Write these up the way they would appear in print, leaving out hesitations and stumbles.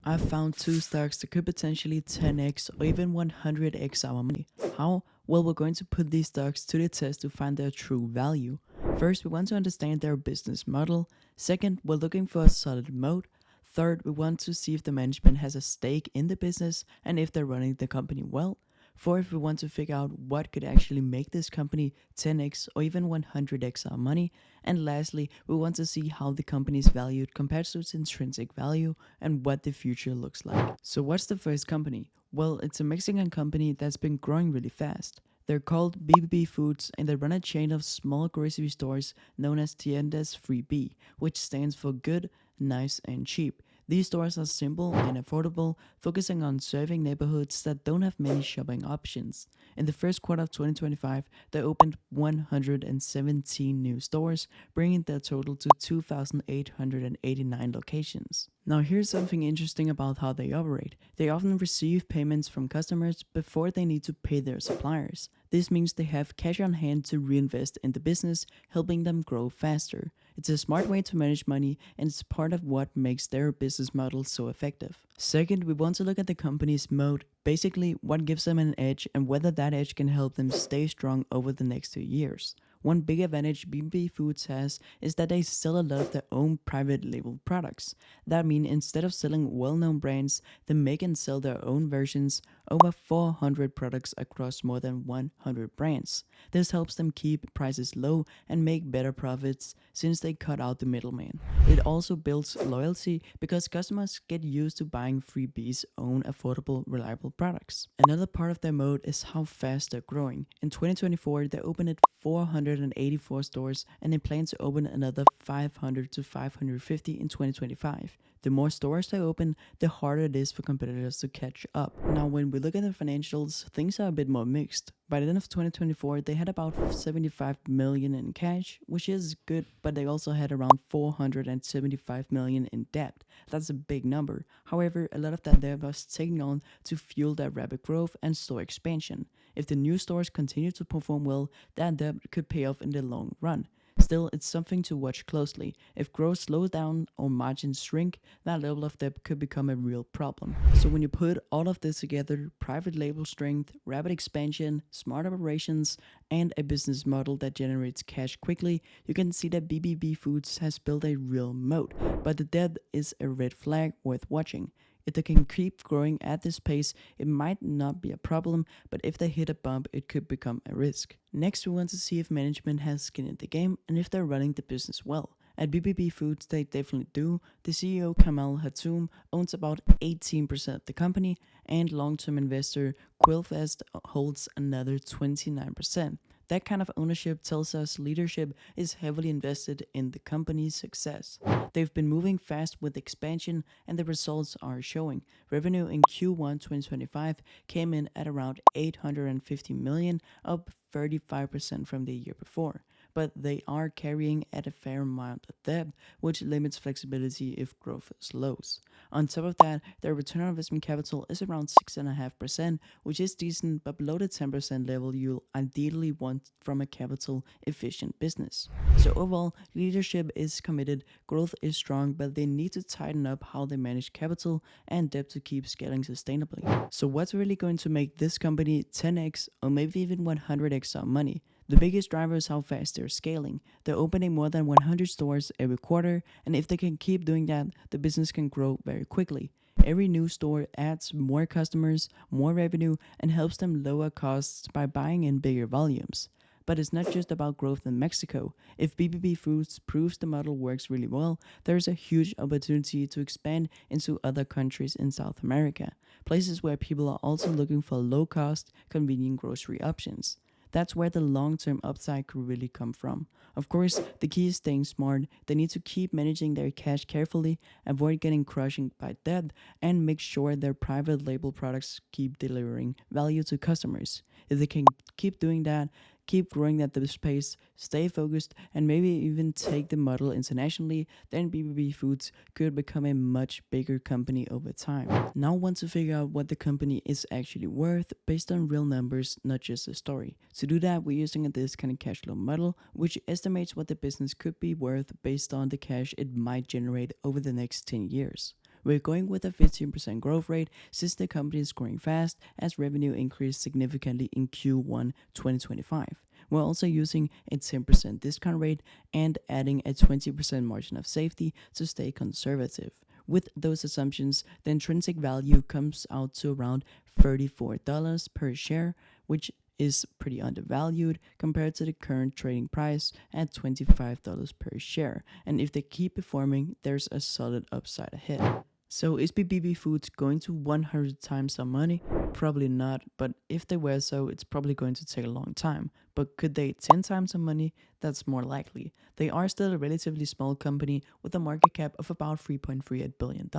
I've found two stocks that could potentially 10x or even 100x our money. How? Well, we're going to put these stocks to the test to find their true value. First, we want to understand their business model. Second, we're looking for a solid moat. Third, we want to see if the management has a stake in the business and if they're running the company well. Fourth, we want to figure out what could actually make this company 10x or even 100x our money. And lastly, we want to see how the company is valued compared to its intrinsic value and what the future looks like. So, what's the first company? Well, it's a Mexican company that's been growing really fast. They're called BBB Foods and they run a chain of small grocery stores known as Tiendas 3B, which stands for good, nice, and cheap. These stores are simple and affordable, focusing on serving neighborhoods that don't have many shopping options. In the first quarter of 2025, they opened 117 new stores, bringing their total to 2,889 locations. Now, here's something interesting about how they operate. They often receive payments from customers before they need to pay their suppliers. This means they have cash on hand to reinvest in the business, helping them grow faster. It's a smart way to manage money, and it's part of what makes their business model so effective. Second, we want to look at the company's moat, basically what gives them an edge and whether that edge can help them stay strong over the next 2 years. One big advantage BB Foods has is that they sell a lot of their own private label products. That means instead of selling well-known brands, they make and sell their own versions, over 400 products across more than 100 brands. This helps them keep prices low and make better profits since they cut out the middleman. It also builds loyalty because customers get used to buying Freebee's own affordable, reliable products. Another part of their mode is how fast they're growing. In 2024, they opened 484 stores and they plan to open another 500 to 550 in 2025. The more stores they open, the harder it is for competitors to catch up. Now, when we look at the financials, things are a bit more mixed. By the end of 2024, they had about 75 million in cash, which is good, but they also had around 475 million in debt. That's a big number. However, a lot of that debt was taken on to fuel their rapid growth and store expansion. If the new stores continue to perform well, that debt could pay off in the long run. Still, it's something to watch closely. If growth slows down or margins shrink, that level of debt could become a real problem. So when you put all of this together, private label strength, rapid expansion, smart operations, and a business model that generates cash quickly, you can see that BBB Foods has built a real moat. But the debt is a red flag worth watching. If they can keep growing at this pace, it might not be a problem, but if they hit a bump, it could become a risk. Next, we want to see if management has skin in the game and if they're running the business well. At BBB Foods, they definitely do. The CEO, Kamal Hatoum, owns about 18% of the company, and long-term investor Quilvest holds another 29%. That kind of ownership tells us leadership is heavily invested in the company's success. They've been moving fast with expansion and the results are showing. Revenue in Q1 2025 came in at around 850 million, up 35% from the year before. But they are carrying at a fair amount of debt, which limits flexibility if growth slows. On top of that, their return on investment capital is around 6.5%, which is decent but below the 10% level you'll ideally want from a capital efficient business. So overall, leadership is committed, growth is strong, but they need to tighten up how they manage capital and debt to keep scaling sustainably. So what's really going to make this company 10x or maybe even 100x our money? The biggest driver is how fast they're scaling. They're opening more than 100 stores every quarter, and if they can keep doing that, the business can grow very quickly. Every new store adds more customers, more revenue, and helps them lower costs by buying in bigger volumes. But it's not just about growth in Mexico. If BBB Foods proves the model works really well, there's a huge opportunity to expand into other countries in South America, places where people are also looking for low-cost, convenient grocery options. That's where the long-term upside could really come from. Of course, the key is staying smart. They need to keep managing their cash carefully, avoid getting crushed by debt, and make sure their private label products keep delivering value to customers. If they can keep doing that, keep growing at this pace, stay focused, and maybe even take the model internationally, then BBB Foods could become a much bigger company over time. Now I want to figure out what the company is actually worth based on real numbers, not just a story. To do that, we're using a discounted cash flow model, which estimates what the business could be worth based on the cash it might generate over the next 10 years. We're going with a 15% growth rate since the company is growing fast as revenue increased significantly in Q1 2025. We're also using a 10% discount rate and adding a 20% margin of safety to stay conservative. With those assumptions, the intrinsic value comes out to around $34 per share, which is pretty undervalued compared to the current trading price at $25 per share. And if they keep performing, there's a solid upside ahead. So is BBB Foods going to 100 times some money? Probably not, but if they were so, it's probably going to take a long time. But could they 10 times some money? That's more likely. They are still a relatively small company with a market cap of about $3.38 billion.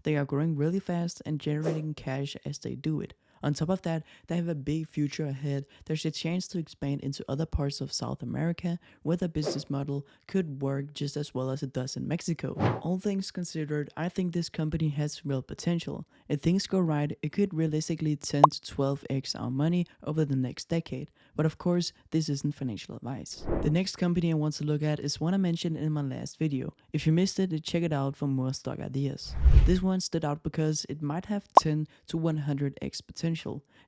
They are growing really fast and generating cash as they do it. On top of that, they have a big future ahead. There's a chance to expand into other parts of South America where the business model could work just as well as it does in Mexico. All things considered, I think this company has real potential. If things go right, it could realistically 10 to 12x our money over the next decade. But of course, this isn't financial advice. The next company I want to look at is one I mentioned in my last video. If you missed it, check it out for more stock ideas. This one stood out because it might have 10 to 100x potential.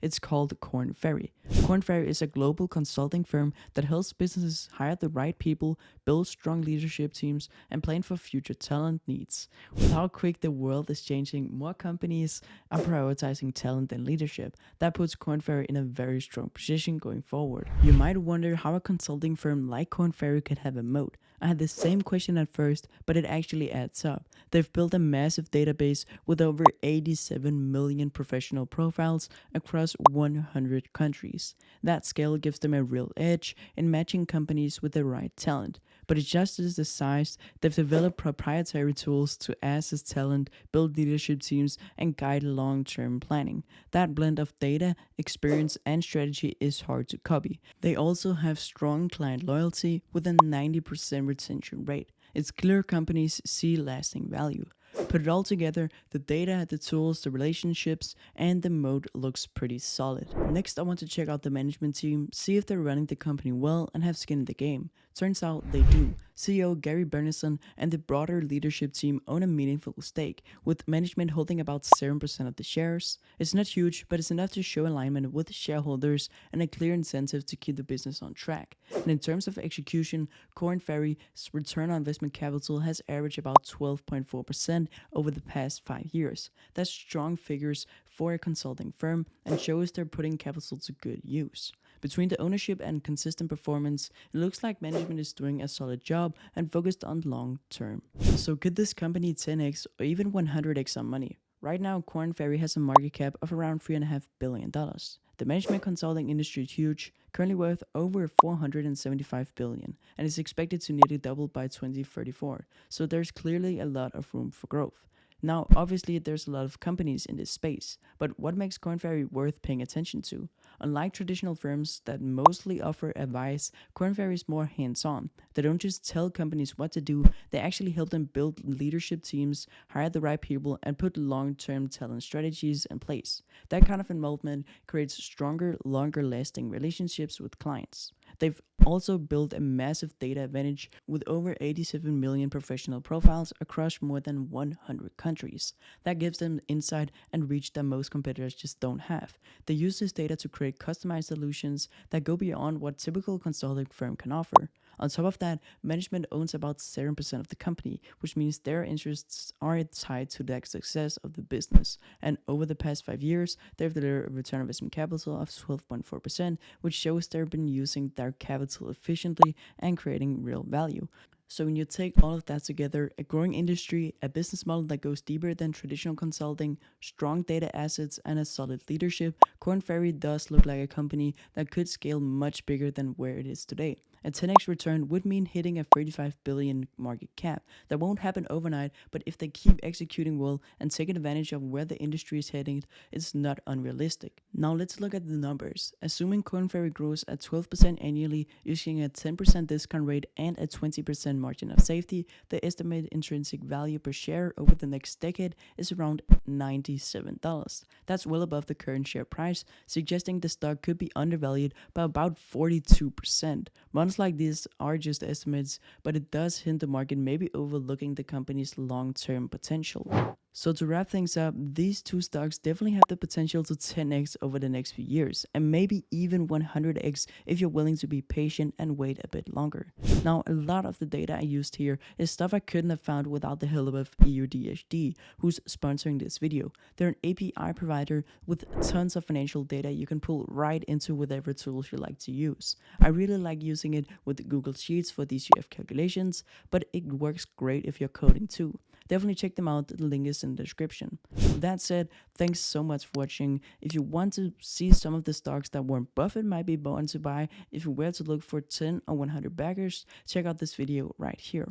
It's called Korn Ferry. Korn Ferry is a global consulting firm that helps businesses hire the right people, build strong leadership teams, and plan for future talent needs. With how quick the world is changing, more companies are prioritizing talent and leadership. That puts Korn Ferry in a very strong position going forward. You might wonder how a consulting firm like Korn Ferry could have a moat. I had the same question at first, but it actually adds up. They've built a massive database with over 87 million professional profiles across 100 countries. That scale gives them a real edge in matching companies with the right talent. But it's just as the size, they've developed proprietary tools to assess talent, build leadership teams, and guide long-term planning. That blend of data, experience, and strategy is hard to copy. They also have strong client loyalty with a 90% retention rate. It's clear companies see lasting value. Put it all together, the data, the tools, the relationships, and the moat looks pretty solid. Next, I want to check out the management team, see if they're running the company well and have skin in the game. Turns out they do. CEO Gary Bernison and the broader leadership team own a meaningful stake, with management holding about 7% of the shares. It's not huge, but it's enough to show alignment with shareholders and a clear incentive to keep the business on track. And in terms of execution, Korn Ferry's return on investment capital has averaged about 12.4% over the past 5 years. That's strong figures for a consulting firm and shows they're putting capital to good use. Between the ownership and consistent performance, it looks like management is doing a solid job and focused on long term. So could this company 10x or even 100x on money? Right now, Korn Ferry has a market cap of around $3.5 billion. The management consulting industry is huge, currently worth over $475 billion, and is expected to nearly double by 2034. So there's clearly a lot of room for growth. Now, obviously, there's a lot of companies in this space, but what makes Korn Ferry worth paying attention to? Unlike traditional firms that mostly offer advice, Korn Ferry is more hands-on. They don't just tell companies what to do, they actually help them build leadership teams, hire the right people, and put long-term talent strategies in place. That kind of involvement creates stronger, longer-lasting relationships with clients. They've also built a massive data advantage with over 87 million professional profiles across more than 100 countries. That gives them insight and reach that most competitors just don't have. They use this data to create customized solutions that go beyond what typical consulting firm can offer. On top of that, management owns about 7% of the company, which means their interests are tied to the success of the business. And over the past 5 years, they've delivered a return on investment capital of 12.4%, which shows they've been using their capital efficiently and creating real value. So when you take all of that together, a growing industry, a business model that goes deeper than traditional consulting, strong data assets, and a solid leadership, Korn Ferry does look like a company that could scale much bigger than where it is today. A 10x return would mean hitting a $35 billion market cap. That won't happen overnight, but if they keep executing well and taking advantage of where the industry is heading, it's not unrealistic. Now let's look at the numbers. Assuming Korn Ferry grows at 12% annually using a 10% discount rate and a 20% margin of safety, the estimated intrinsic value per share over the next decade is around $97. That's well above the current share price, suggesting the stock could be undervalued by about 42%. Ones like these are just estimates, but it does hint the market may be overlooking the company's long-term potential. So to wrap things up, these two stocks definitely have the potential to 10x over the next few years, and maybe even 100x if you're willing to be patient and wait a bit longer. Now, a lot of the data I used here is stuff I couldn't have found without the help of EUDHD, who's sponsoring this video. They're an API provider with tons of financial data you can pull right into whatever tools you like to use. I really like using it with Google Sheets for DCF calculations, but it works great if you're coding too. Definitely check them out, the link is in the description. With that said, thanks so much for watching. If you want to see some of the stocks that Warren Buffett might be born to buy, if you were to look for 10 or 100 backers, check out this video right here.